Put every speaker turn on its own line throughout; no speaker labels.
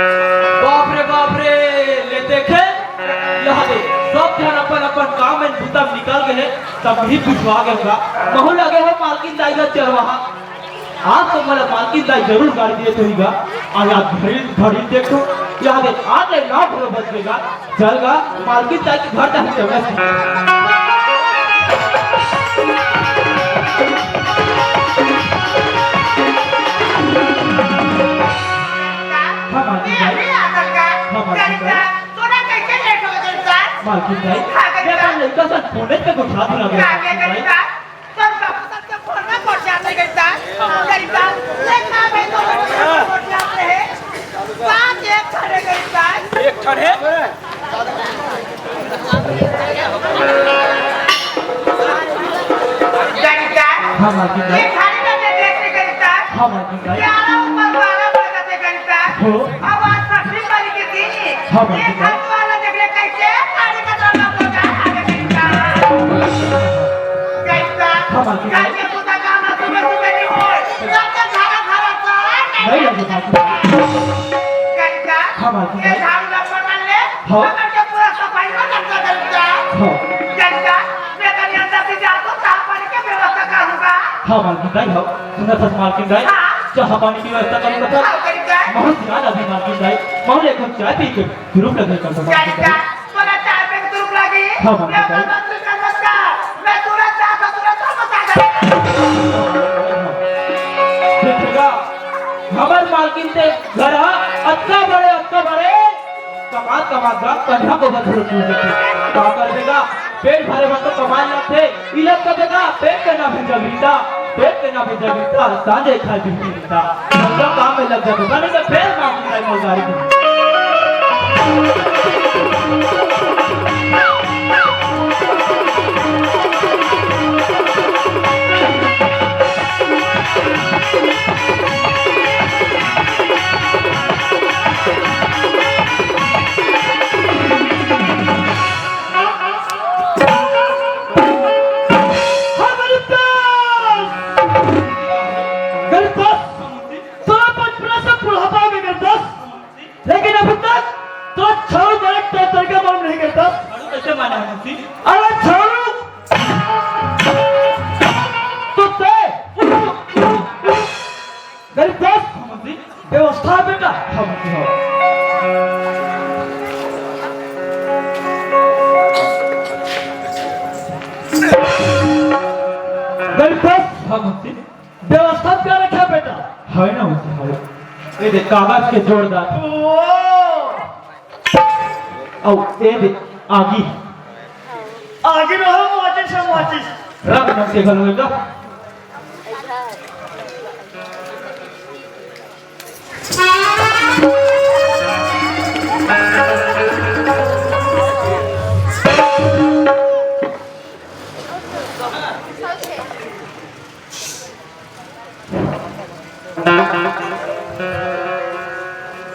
बाप रे ले देखे यहाँ दे सब ध्यान अपन अपन काम में भूता निकाल गए तब ही पिछवा गया महू लगे है मालकिन दाई का चरवाहा आज तो मतलब मालकिन दाई जरूर गाड़ी दिए तो हीगा आज आप घड़ी देखो यहाँ दे आज ले ना भरो बच गएगा चलगा मालकिन दाई के घर तक चलगा मालकिन भाई मैं कल लड़का साथ फोन पे कुछ हाथ लगा क्या करता सब बापू साथ के फोन में पहुंच जाते करता करता देखना भाई तो पहुंच जाते हैं बात एक खड़े करता एक खड़े करता हां मालकिन भाई ये खाने में देखने करता हां मालकिन भाई क्या ऊपर वाला बड़काते करता हो आवाज फटली वाली के थी हां मालकिन भाई वाला देखले कैसे कैसे पुता काम सुबह सुबह नहीं होए जाके खाना खाना तो नहीं लगे बापू कैसा ये झाड़ू लगा ले अगर के पूरा सफाई का करता करता कैसा मैं कहीं अंदर से जा तो साफ हाँ मालकिन दाई हाँ सुना था मालकिन दाई चाह पानी की व्यवस्था करूँगा था बहुत ध्यान अभी मालकिन दाई माहौल एक कप चाय पी के ग्रुप लगे कर दो मालकिन दाई हाँ मालकिन दाई देखिएगा हमारे मालकिन से घर अच्छा बड़े कमात का कन्या को बदल क्या कर देगा पेट भरे मत तो कमाल न थे इलक कर देगा पेट के ना भेजा बीता पेट के ना भेजा बीता साझे खा बीता मतलब काम में लग जाएगा नहीं तो फिर मांग का मौजारी
लेकिन अभी तक तो छोड़ दे तो तरीका मालूम नहीं करता
कैसे माना है मुझे
अरे छोड़ू तो ते गरीब दोस्त
मुझे
व्यवस्था है बेटा
हाँ मुझे हाँ
गरीब दोस्त
हाँ मुझे
व्यवस्था क्या रखा बेटा
है ना मुझे हाँ ये देख कागज के जोरदार औ ये देख आगी
आगे रहो माचिस
रख न के घर में जा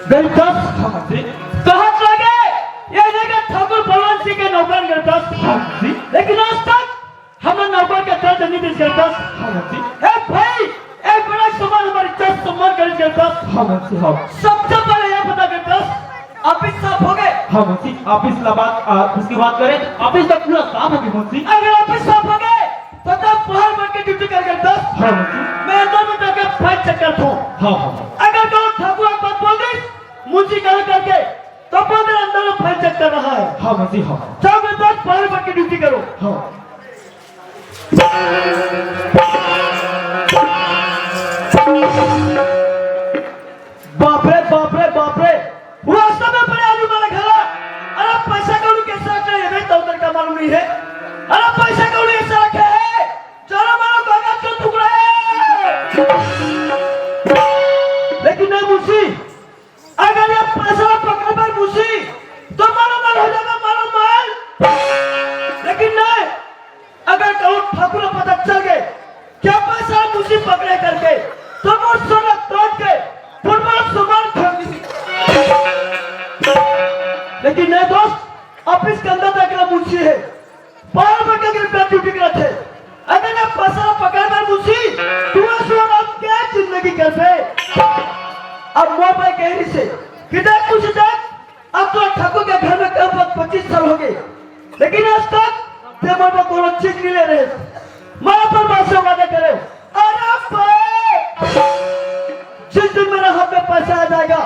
गरीब दोस्त
मुझे
कहाँ चला गए ये देखा ठाकुर बलवंत सिंह के नौकर गरीब दोस्त
मुझे
लेकिन आज तक हमें नौकर का दर्द नहीं दिस गरीब दोस्त
मुझे
ए भाई ए बड़ा समाज हमारी इज्जत सम्मान कर गरीब दोस्त
हाँ मुझे हाँ
सबसे पहले यह पता गरीब दोस्त ऑफिस साफ हो गए
हाँ मुझे ऑफिस ला बात उसकी बात करें ऑफिस तो पूरा साफ है मुझे
अगर ऑफिस साफ हो गए तो तब बाहर बैठ के ड्यूटी कर गरीब दोस्त
हाँ मुझे
मैं अंदर में जाकर फाइट चक्कर थू
हाँ हाँ
अगर तो ठाकुर एक बात बोल दी मुझे कहा करके तो बोल अंदर में फाइट चक्कर रहा है
हाँ मुझे हाँ
सब मेरे दोस्त बाहर बैठ के ड्यूटी करो
हाँ
बाप रे वो सब में बड़े आलू वाला खा अरे पैसा कौड़ी कैसे रखे है तो उधर का मालूम नहीं है अरे पैसा कौड़ी ऐसा रखे है चलो मारो कागज का टुकड़ा लेकिन नहीं मुझी अगर ये पैसा पकड़ पर मुझी तो मारो माल हो जाएगा मारो माल लेकिन नहीं अगर कहूँ ठाकुर पता चल गए क्या पैसा मुझी पकड़े करके तो मुझ सोना तोड़ के फुटबॉल सामान खरीदी लेकिन नहीं दोस्त ऑफिस के अंदर तक मुझी है बाहर बैठ के ड्यूटी करते थे अगर मैं पैसा पकड़ कर मुझी तुम्हें अब क्या जिंदगी कर पे अब मोबाइल कहरी से किधर कुछ तक अब तो ठाकुर के घर में कब 25 साल हो गए लेकिन आज तक पेपर पर कोनो चीज नहीं ले रहे मां पर बात से वादा करे अरे जिस दिन मेरे हाथ में पैसा आ जाएगा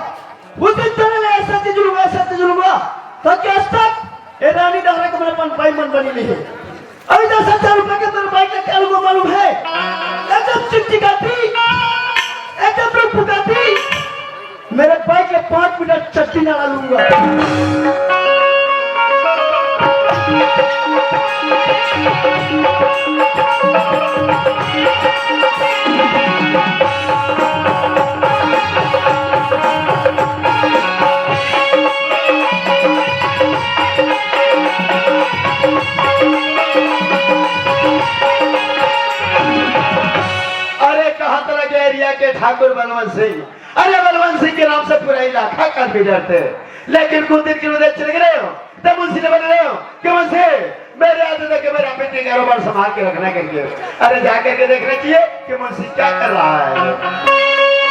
उस दिन तेरे लिए ऐसा चीज लूंगा ताकि आज तक ये रानी डारा को मेरे पास भाई मन बनी नहीं है अभी 10,000 रुपए के मेरे भाई का क्या लोगों मालूम है एकदम चिकचिकाती एकदम लोग पुकाती मेरे भाई के 5 मिनट चट्टी ना लूंगा
के ठाकुर बलवंत सिंह अरे बलवंत सिंह के नाम से पूरा इलाका का भी डरते लेकिन कुछ दिन के उधर चले गए हो तब मुझसे बन रहे हो कि मुझसे मेरे आदत के मेरे अपने कारोबार संभाल के रखना के लिए अरे जाकर के देखना चाहिए कि मुझसे क्या कर रहा है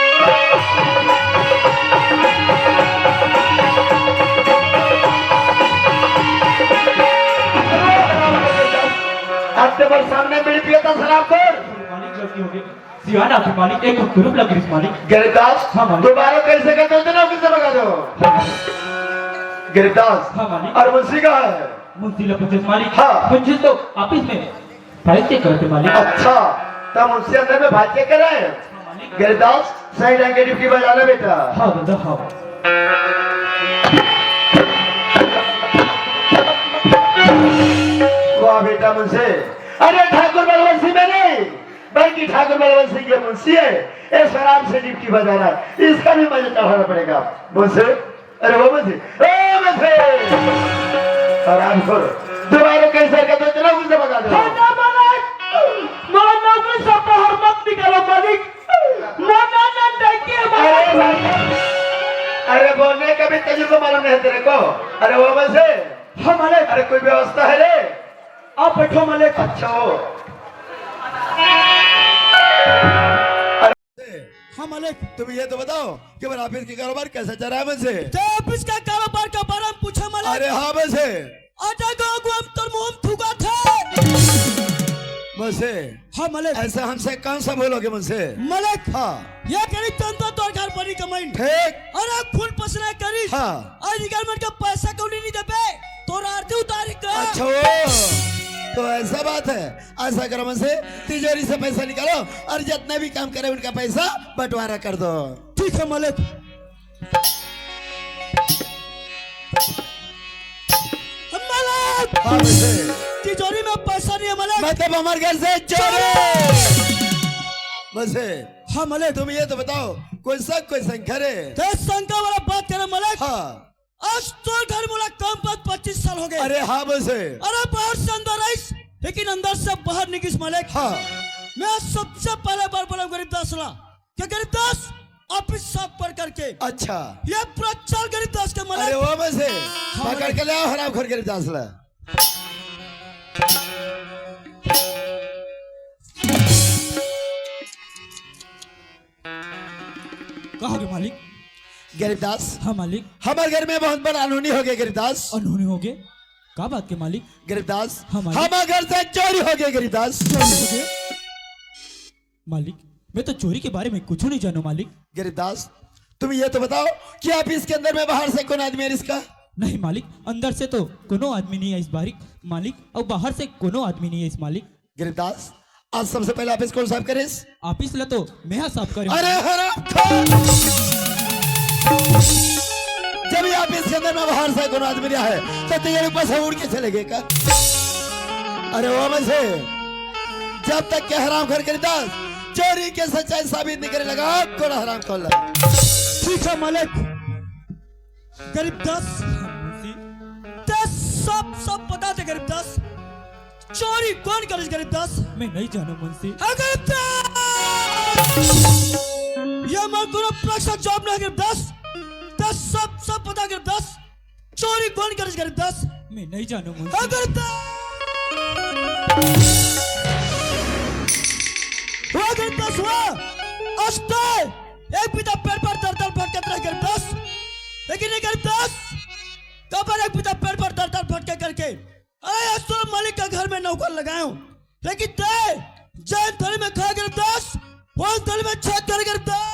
आज सामने मिल पिया था शराब पर
गलती होगी सियाना आपके मालिक एक तुरंत लग गई मालिक
गिरदास
हाँ, मालिक।
दोबारा कैसे कहते हो ना किसे भगा दो गिरदास
हाँ, मालिक।
और मुंशी कहाँ है
मुंशी लपुंजिस मालिक
हाँ।
मुंशी तो ऑफिस में भाई करते मालिक
अच्छा तब मुंशी अंदर में भाग्य कर रहे हैं
मालिक
गिरदास सही ढंग की ड्यूटी बजाना बेटा
हाँ दादा हाँ
वाह बेटा मुंशी अरे ठाकुर बलवंशी में नहीं बल्कि ठाकुर बलवंशी के मुंशी है इस आराम से ड्यूटी बजाना इसका भी मजा चढ़ाना पड़ेगा मुंशी अरे वो मुंशी ओ मुंशी आराम करो दोबारा कैसे कहते हो चलो मुझसे बता दो
खाना मालिक माना में सब बाहर मत निकालो मालिक माना ना देखिए
अरे
मालिक
भाई, अरे बोलने का भी तजुर्बा मालूम नहीं है तेरे को अरे वो मुंशी
हाँ मालिक
अरे कोई व्यवस्था है रे
आप बैठो मालिक
अच्छा हो
हाँ मालिक
तुम ये तो बताओ कि मेरा ऑफिस की कारोबार कैसा चल रहा है मुझसे
तो ऑफिस का कारोबार का बारे में पूछा मालिक
अरे हाँ मुझसे
आटा गाँव हम तर मुंह थूका था
मुझसे
हाँ मालिक
ऐसा हमसे कौन सा बोलोगे मुझसे
मालिक
हाँ
ये करी तंत्र तो घर बनी कमाई
ठीक
अरे खून पसना करी
हाँ
आज गवर्नमेंट का पैसा कौन नहीं दे पे तो आरती उतारी का
अच्छा वो तो ऐसा बात है ऐसा करो मुझसे तिजोरी से पैसा निकालो और जितने भी काम करे उनका पैसा बंटवारा कर दो
ठीक है मालिक मालिक
हाँ मुझसे
तिजोरी में पैसा नहीं है मालिक
मतलब हमारे घर से चोरी मुझसे
हाँ मालिक
तुम ये तो बताओ कोई शक कोई संख्या है
तो शंका वाला बात करे मालिक
हाँ
आज तो घर बोला कम पर 25 साल हो गए
अरे हाँ मुझसे
अरे बाहर से अंदर आइस लेकिन अंदर से बाहर निकल मालिक
हाँ
मैं सबसे पहले बार बोला गरीबदास ला क्या गरीबदास ऑफिस साफ पर करके
अच्छा
ये प्रचार गरीबदास के
अरे
मालिक
वो मुझसे
हाँ,
पकड़ के ले आओ हराम खोर के दास ला
कहोगे मालिक
गिरदास
हाँ मालिक
हमारे घर में बहुत बड़ा अनहोनी हो गया गिरदास
अनहोनी हो गए क्या बात के मालिक
गिरदास
हाँ, मालिक।
हमारे घर से चोरी हो गई गिरदास
चोरी हो गए मालिक मैं तो चोरी के बारे में कुछ नहीं जानू मालिक
गिरदास तुम ये तो बताओ कि आप इसके अंदर में बाहर से कौन आदमी है इसका
नहीं मालिक अंदर से तो कोनो आदमी नहीं है इस बारिक मालिक और बाहर से कोनो आदमी नहीं है इस मालिक
गिरदास आज सबसे पहले ऑफिस कौन साफ करे
ऑफिस ला तो मैं साफ करे
अरे हराम जब ये ऑफिस के अंदर में बाहर से कौन आदमी रहा है तो तेरे ऊपर से उड़ के चले गए का अरे वो में से जब तक के हराम घर गिरदास चोरी के सच्चाई साबित नहीं करे लगा कौन हराम खोल लगा
ठीक है मालिक गरीबदास दस सब पता थे गरीबदास चोरी कौन करे गरीबदास मैं नहीं जानू मुंशी ये मैं कोनो प्रश्न जवाब नहीं गरीबदास दस सब पता गरीबदास चोरी कौन करे गरीबदास मैं नहीं जानू मुंशी गरीबदास हुआ अस्ते एक पिता पेड़ पर दर भटकत रहे गरीबदास लेकिन ये गरीबदास कबर एक पिता पेड़ पर दर भटके करके अरे असुर मालिक का घर में नौकर लगाए हूं लेकिन ते जैन थाली में खा गरीबदास वो थाली में छक कर गरीबदास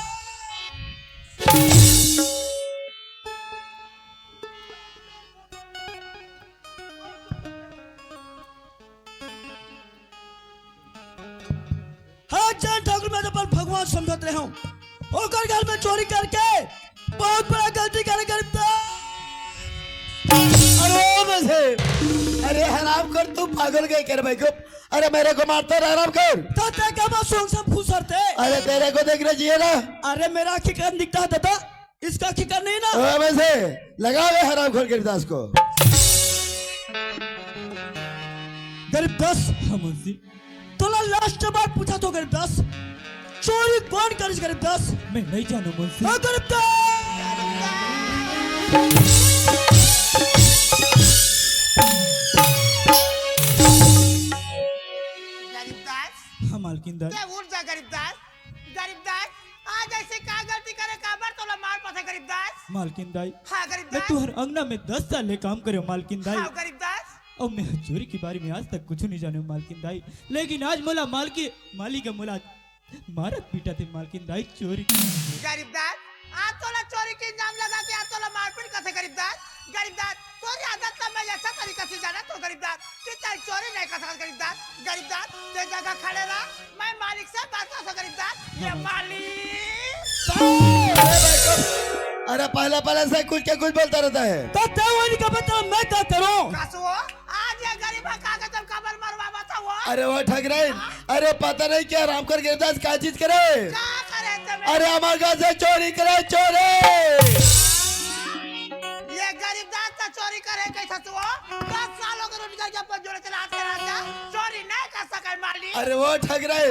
हाँ जैन ठाकुर मैं अपन भगवान समझत रहे हूं होकर घर में चोरी करके बहुत बड़ा गलती करे गरीबदास
अरे हराम कर तू पागल गए कर भाई को अरे मेरे को मारता रहा हराम कर
तो ते क्या बात सोंग सब फुसरते
अरे तेरे को देखना चाहिए ना
अरे मेरा हकीकत दिखता है दादा इसका हकीकत नहीं ना
वैसे लगा हुए हराम खोर गिरदास को
गरीबदास हाँ मुंशी तोला लास्ट बार पूछा तो गरीबदास चोरी कौन करे गरीबदास मैं नहीं जानू मुंशी हाँ
गरीबदास
हाँ मालकिनदार
क्या उठ जा गरीबदास गरीबदास आज ऐसे का गलती करे काबर तोला मार पथे गरीबदास
मालकिनदाई
हाँ
मैं
गरीबदास
तुहर अंगना में 10 साल ले काम करे मालकिनदाई
हाँ गरीबदास
और मैं चोरी के बारे में आज तक कुछ नहीं जाने मालकिनदाई लेकिन आज मोला माली का मोला
मारत पीटा थे मालकिन दाई चोरी
गरीबदार आज तोला चोरी के इल्जाम लगा के आज तोला मारपीट कैसे गरीबदार गरीबदार तोरी आदत तो मैं अच्छा तरीका से जाना तो गरीबदार कि चाहे चोरी नहीं कर सकता गरीबदार ते जगह खड़े रहा मैं मालिक से बात कर सकता गरीबदार ये मालिक
अरे पहले पहले से कुछ के कुछ बोलता रहता है।
तो तेवानी का बता मैं क्या करूं?
कासो आज ये गरीबा कागज तुम खबर मरवा बताओ
अरे वो ठग रहे, अरे पता नहीं क्या राम कर गिरदास क्या चीज करे,
क्या करे तुम
अरे हमारे घर से चोरी करे चोरी।
ये गरीबदार तो चोरी करे कैसा तू 10 सालों के रोजगार के ऊपर जोड़े चला के राजा चोरी नहीं कर सके मालिक
अरे वो ठग रहे,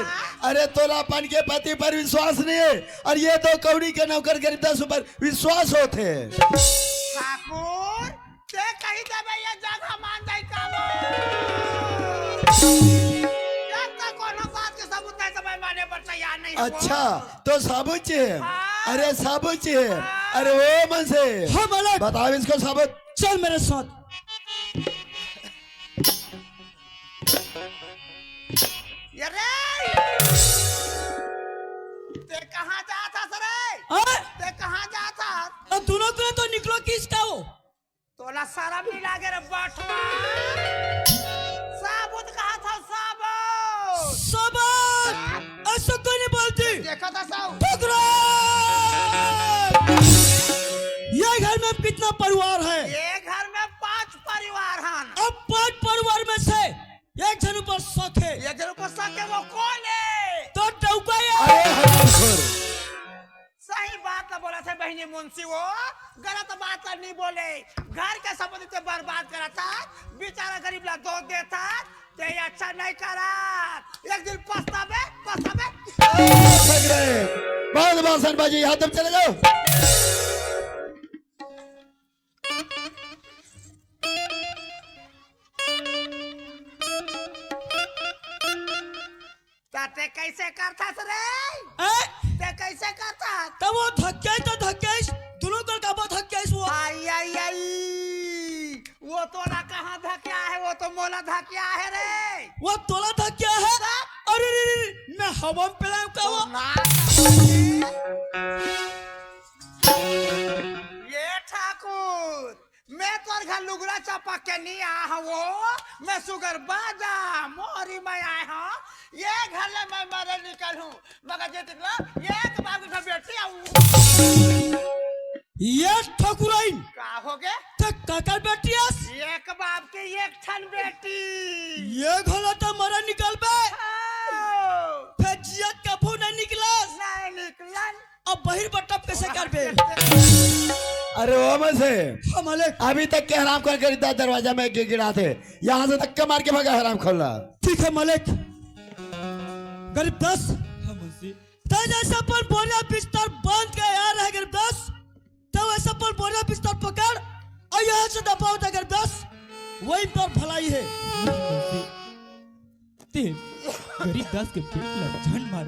अरे तोलापन के पति पर विश्वास नहीं है और ये तो कौड़ी के नौकर गरीबदास पर विश्वास होते हैं।
ठाकुर ते कही देबे ये जगह मान जाई कामो यार तो कोनो बात के सबूत नहीं समय माने पर तैयार नहीं हो
अच्छा तो साबुत चाहिए, अरे साबुत चाहिए, अरे वो मन से
हाँ मालिक
बताओ इसको साबुत।
चल मेरे साथ।
ये रे ते कहां जाता सरे ते कहां जाता
अब दोनों को तो निकलो किसका हो?
तोला शर्म नहीं लागे रे बटवा साबुत कहा था साबुत
सबक ऐसा कोई नहीं बोलती।
देखा था साहब
पकड़ो! ये घर में कितना परिवार है?
ये घर में 5 परिवार हैं
अब 5 परिवार में से एक जन ऊपर शक है
ये जरूर को सके वो कौन है
तो टौका
अरे हरामखोर,
सही बात ना बोला थे बहनी मुंशी वो गलत बात तो नहीं बोले घर के संपत्ति से बर्बाद करा था बेचारा गरीब ला दो देता ते अच्छा नहीं करा एक दिन पछतावे
ठग रहे, बहुत भाषण बाजी, यहाँ तुम चले जाओ।
ते कैसे करता रे ते कैसे करता
तो वो धक्के दोनों को का बात धक्के वो
आई आई आई वो तोला कहाँ धक्या है वो तो मोला धक्या है रे
वो तोला धक्के है। अरे मैं हवा में पहला का वो
ये ठाकुर मैं तोर घर लुगड़ा चपक के नहीं आया वो मैं सुगर बाजा मोरी में आया हूँ ये घर ले मैं मरे निकल हूँ मगर जे तिकला एक बाप की बेटी आऊँ
ये ठकुराइन
का हो गए
तो काका बेटियास
एक बाप के एक ठन बेटी
ये घोला तो मरा निकल बे फजियत का फू नहीं निकलास
नहीं निकलन
अब बहिर बटप कैसे कर बे?
अरे वो मन से
हाँ मालिक
अभी तक के हराम कर गिरदास दरवाजा में गिरा थे, यहाँ से धक्का मार के भागा हराम खोला।
ठीक है मालिक। गरीबदास तेज ऐसा पर बोरिया बिस्तर बांध के आ रहा है गरीबदास तो ऐसा पर बोरिया बिस्तर पकड़ और यहाँ से दबा होता गरीबदास वही पर भलाई है।
गरीबदास के पेट झंड मार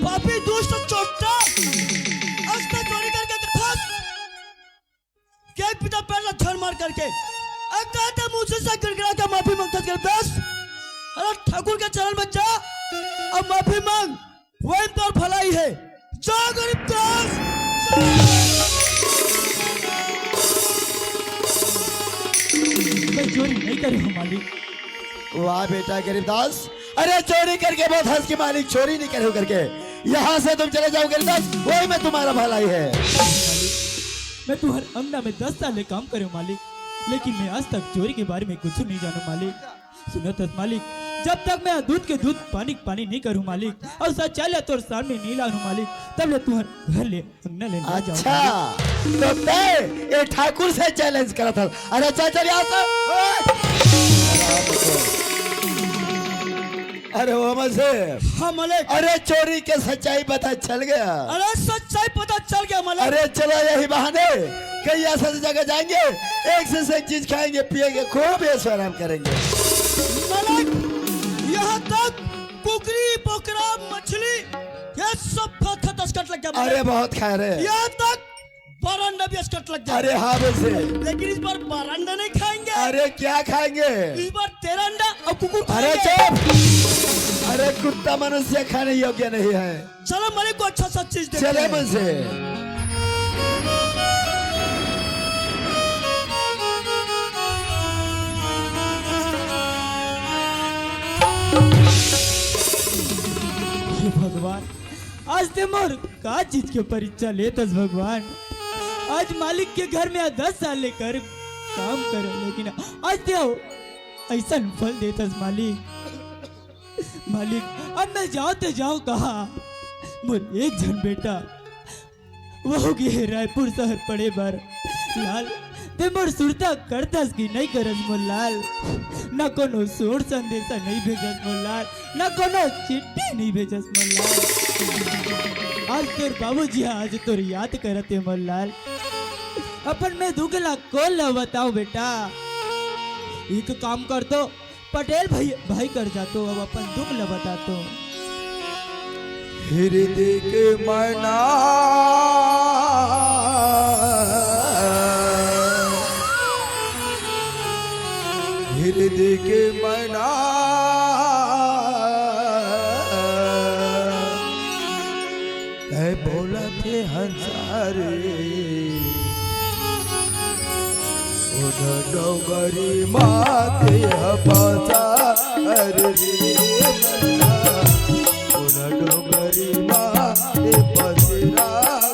पापी दोस्त चोटा अस्ता चोरी करके फंस क्या पिता पहला झंड मार करके कहते मुझसे से गिड़गिड़ा के माफी मांगता गरीबदास। अरे ठाकुर के चरण में जा अब माफी मांग वही तो भलाई है। जा गरीबदास
मैं चोरी नहीं करी हूँ मालिक।
वाह बेटा गरीबदास, अरे चोरी करके बहुत हंस के मालिक चोरी नहीं करे करके यहाँ से तुम चले जाओ गरीबदास, वही में तुम्हारा भलाई है।
मैं तुम्हारे अंगना में 10 साल काम करे मालिक, लेकिन मैं आज तक चोरी के बारे में कुछ नहीं जानू मालिक। सुनो तो मालिक, जब तक मैं दूध के दूध पानी पानी नहीं करूँ मालिक और सच्चाई तोर सामने नहीं लानू मालिक, तब ले तुम्हारे घर ले अंगना ले ना जाऊँ।
अच्छा तो ते ये ठाकुर से चैलेंज करा था। अरे चल यहाँ से। अरे वो मजे
हाँ मालिक।
अरे चोरी के सच्चाई पता चल गया।
अरे सच्चाई पता चल गया मालिक।
अरे चलो यही बहाने कई ऐसे जगह जाएंगे, एक से एक चीज खाएंगे पिएंगे खूब ऐश आराम करेंगे।
मालिक यहाँ तक कुकरी पोकरा मछली ये सब फट अस्कट लग गया।
अरे बहुत खा रहे।
यहाँ तक बारंडा भी अस्कट लग गया।
अरे हाँ वैसे,
लेकिन इस बार बारंडा नहीं खाएंगे।
अरे क्या खाएंगे?
इस बार तेरा अंडा अब कुकुर
अरे
खाएंगे।
चुप। अरे कुत्ता मनुष्य खाने योग्य नहीं है।
चलो मालिक को अच्छा सा चीज देते
चले
हैं।
मुझसे।
हे भगवान, आज ते मोर का चीज के परीक्षा लेतस भगवान। आज मालिक के घर में 10 साल लेकर काम करो, लेकिन आज देव ऐसा फल देतस मालिक। मालिक अब मैं जाऊं तो जाऊं कहा। मोर एक जन बेटा वो गे रायपुर शहर पड़े बार लाल ते मोर सुरता करतस की नहीं करस मोर लाल। न कोनो सोर संदेशा नहीं भेजस मोर लाल, न कोनो चिट्ठी नहीं भेजस मोर लाल। आज तोर बाबूजी आज तोर याद करते मोर लाल। अपन मैं दुगला कौन ला बताओ बेटा। एक काम कर दो पटेल भाई कर जातो, अब अपन दुख ला बता तो।
हृदय के मना हृदय के मना है बोला थे हंसारे डोगरी माते हफासा अरे डोगरी माते बसरा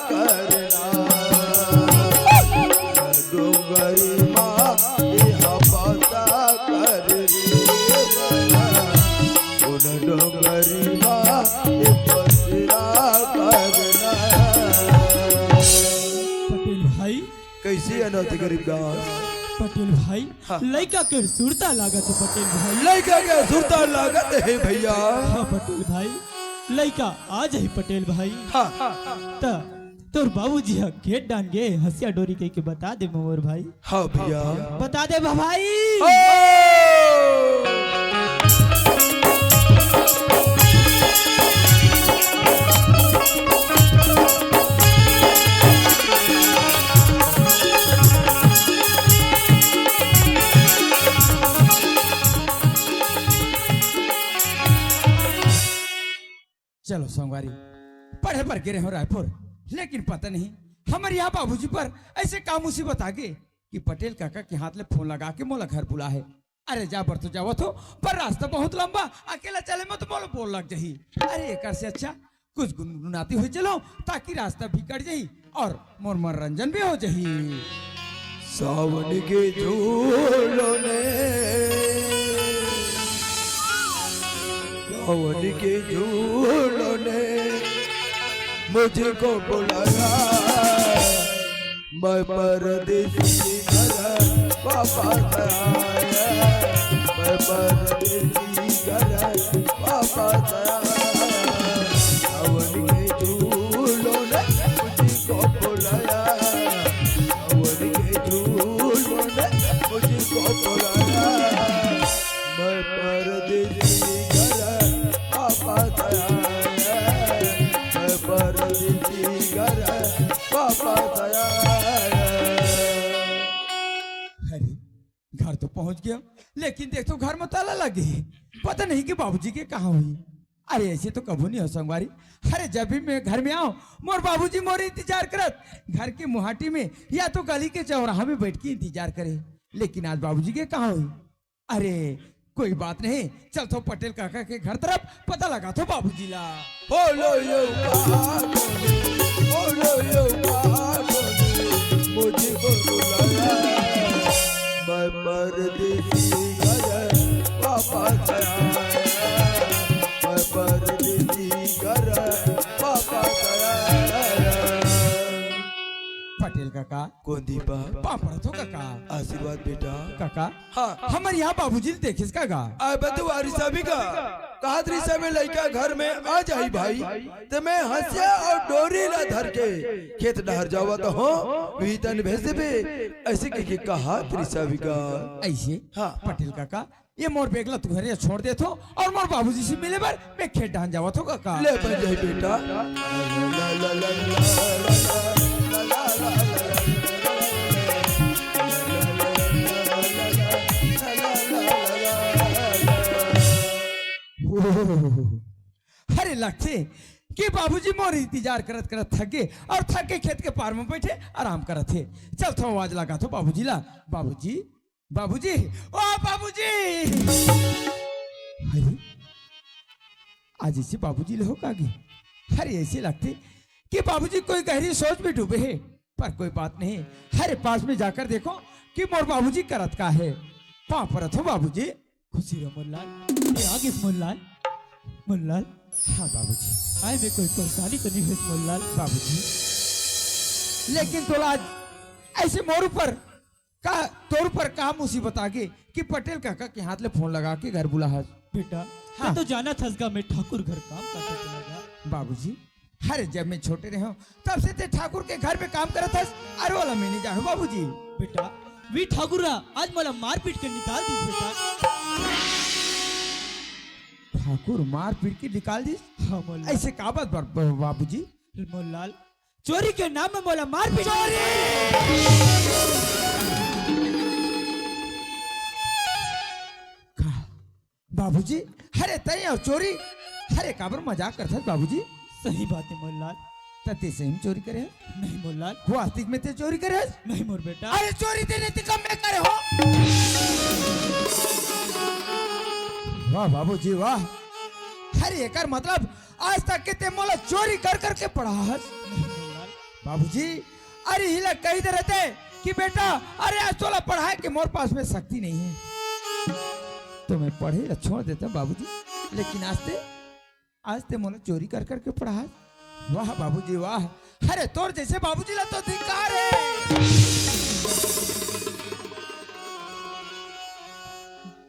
करना डोगरी माते हफासा करना डोगरी माते बसरा करना।
पटेल भाई
कैसी अनौती गरीब गाँव।
पटेल भाई लड़का के सुरता लागत है पटेल भाई।
लड़का के सुरता लागत है भैया।
हाँ पटेल भाई लड़का आ जाए पटेल भाई।
हाँ
ता तोर बाबूजी हा गेट डान गे हंसिया डोरी कह के बता दे मोर भाई।
हाँ भैया
बता दे भाई।
चलो सोमवारी पढ़े पर गिरे हो रायपुर, लेकिन पता नहीं हमारे यहाँ बाबूजी पर ऐसे काम मुसीबत आ गए कि पटेल काका के हाथ ले फोन लगा के मोला घर बुला है। अरे जा बर तो जावत हो पर रास्ता बहुत लंबा, अकेला चले में तो मोला बोल लग जाही। अरे एक से अच्छा कुछ गुनगुनाती हुई चलो ताकि रास्ता भी कट जाही और मोर मनोरंजन भी हो जाही।
सावन के झूलों ने सावन के झूलों ने मुझको बुलाया, मैं परदेसी घर वापस आया, मैं परदेसी घर वापस आया। सावन के झूलों ने मुझको बुलाया, सावन के झूलों ने मुझको बुलाया, मैं परदेसी घर वापस आया, मैं परदेसी घर वापस आया।
अरे घर तो पहुंच गया, लेकिन देख तो घर में ताला लगे है, पता नहीं कि बाबूजी के कहाँ हुई। अरे ऐसे तो कभी नहीं हो संगवारी। अरे जब भी मैं घर में आऊं मोर बाबूजी मोर इंतजार करत घर के मुहाटी में या तो गली के चौराहा में बैठ के इंतजार करे, लेकिन आज बाबूजी के कहाँ हुई। अरे कोई बात नहीं, चल तो पटेल काका के घर तरफ पता लगा तो बाबूजी ला।
बोलो यो बोलो यो मुझको बुलाया, मैं परदेसी घर वापस आया, मैं परदेसी घर वापस आया।
पटेल काका
कौन दीपा
पापड़ तो काका
आशीर्वाद बेटा।
काका
हाँ
हमारे यहाँ बाबूजी देखे काका।
अब तू आरिसा भी का कहा त्रिसा में लड़का घर में आ जाई भाई, तो मैं हंसिया और डोरी ला धर के खेत डहर जावा तो हो भीतन भेज दे ऐसे के कहा त्रिसा भी का।
ऐसे
हाँ।
पटेल काका ये मोर बेगला तू घर छोड़ दे तो और मोर बाबूजी से मिले बार मैं खेत डान जावा तो काका।
ले बन जाई बेटा। ला ला ला ला ला ला ला
अरे लगते कि बाबूजी मोर इंतजार करत करत थक गए और थक के खेत के पार में बैठे आराम करत थे। चल तो आवाज लगा तो बाबूजी ला, बाबूजी बाबूजी ओ बाबूजी। अरे आज ऐसे बाबूजी ले हो कागी। अरे ऐसे लगते कि बाबूजी कोई गहरी सोच में डूबे है, पर कोई बात नहीं। अरे पास में जाकर देखो कि मोर बाबूजी करत का है। पाँव परत हो बाबूजी।
खुशी रहो मुल्लाल, ये आगे मुल्लाल। मुल्लाल,
हाँ बाबूजी।
आए में कोई परेशानी तो नहीं हुई मुल्लाल?
बाबूजी लेकिन तोला आज ऐसे मोर पर का तोर पर का मुसीबत आगे कि पटेल काका के हाथ ले फोन लगा के घर बुला है।
बेटा
हाँ।
मैं तो जाना था इसका मैं ठाकुर घर काम करते थे लगा।
बाबूजी अरे जब मैं छोटे रहे हूँ तब से ते ठाकुर के घर में काम करत था। अरे वाला मैं नहीं जाऊँ बाबूजी।
बेटा वी ठाकुरा आज मला मारपीट के निकाल दी बेटा।
ठाकुर मार पीट के निकाल दी।
हाँ मुल्लाल।
ऐसे का बात बाबूजी?
मुल्लाल चोरी के नाम में मला मारपीट।
बाबूजी अरे तय और चोरी अरे काबर मजाक करता बाबूजी?
सही बात है मुल्लाल।
तते से चोरी करे
नहीं मुल्लाल,
वो आस्तिक में ते चोरी करे।
नहीं मोर बेटा।
अरे चोरी तेने ते कम में करे हो। वाह बाबूजी वाह। अरे एकर मतलब आज तक के ते मोला चोरी कर कर के पढ़ा है बाबूजी। अरे हिला कही दे रहते कि बेटा अरे आज तोला पढ़ाए के मोर पास में शक्ति नहीं है तो मैं पढ़े ला छोड़ देता बाबूजी, लेकिन आज ते मोला चोरी कर कर के पढ़ा। वाह बाबूजी वाह। अरे तोर जैसे बाबूजी ला तो धिक्कार है।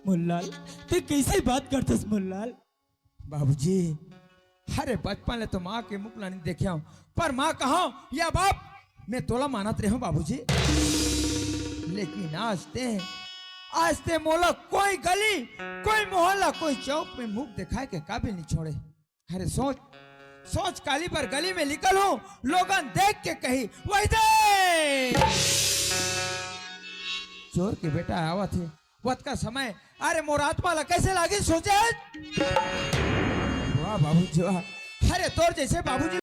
मुल्लाल तू कैसे बात करतस मुल्लाल?
बाबूजी अरे बचपन ले तो माँ के मुख नहीं देखे हूँ, पर माँ कहा या बाप मैं तोला मानत रहे हूँ बाबूजी। लेकिन आज ते मोला कोई गली कोई मोहल्ला कोई चौक में मुख दिखाए के काबिल नहीं छोड़े। अरे सोच काली पर गली में निकल हूँ लोगन देख के कही वही दे चोर के बेटा आवा थे वत का समय। अरे मोर आत्मा ला कैसे लागे सोचे। वाह बाबूजी वाह। अरे तोर जैसे बाबूजी